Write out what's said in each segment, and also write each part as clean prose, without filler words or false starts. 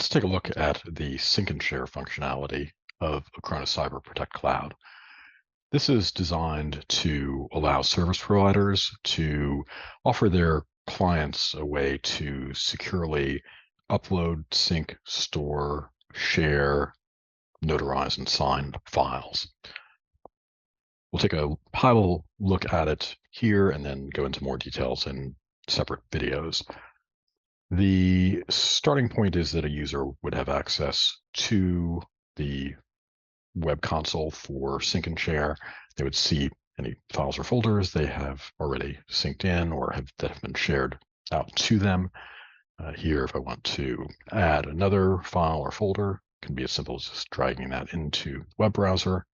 Let's take a look at the sync and share functionality of Acronis Cyber Protect Cloud. This is designed to allow service providers to offer their clients a way to securely upload, sync, store, share, notarize, and sign files. We'll take a high-level look at it here and then go into more details in separate videos. The starting point is that a user would have access to the web console for sync and share. They would see any files or folders they have already synced in or that have been shared out to them. Here, if I want to add another file or folder, it can be as simple as just dragging that into the web browser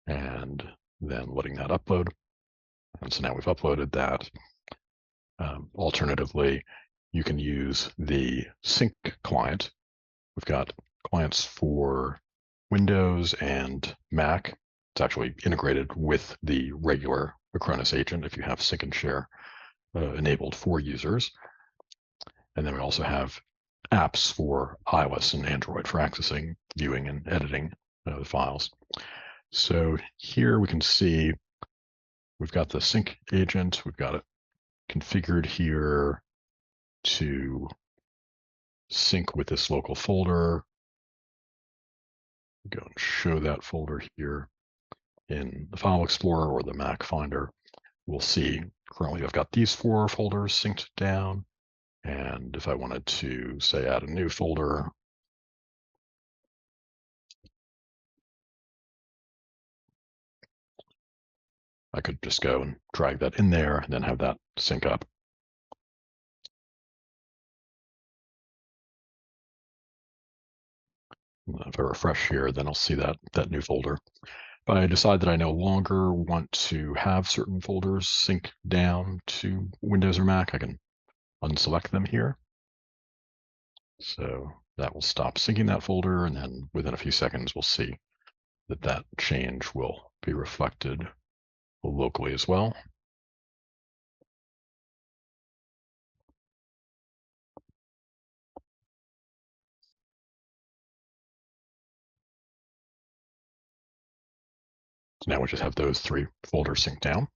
and then letting that upload. And so now we've uploaded that. Alternatively, you can use the sync client. We've got clients for Windows and Mac. It's actually integrated with the regular Acronis agent if you have sync and share enabled for users. And then we also have apps for iOS and Android for accessing, viewing, and editing the files. So here we can see we've got the sync agent. We've got it configured here to sync with this local folder. Go and show that folder here in the File Explorer or the Mac Finder. We'll see currently I've got these 4 folders synced down. And if I wanted to, say, add a new folder, I could just go and drag that in there and then have that sync up. If I refresh here, then I'll see that new folder. If I decide that I no longer want to have certain folders sync down to Windows or Mac, I can unselect them here. So that will stop syncing that folder, and then within a few seconds, we'll see that change will be reflected locally as well. So now we just have those 3 folders synced down.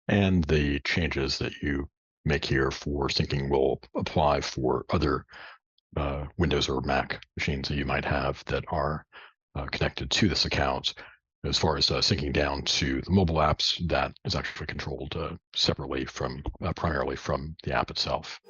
And the changes that you make here for syncing will apply for other Windows or Mac machines that you might have that are connected to this account. As far as syncing down to the mobile apps, that is actually controlled separately from primarily from the app itself.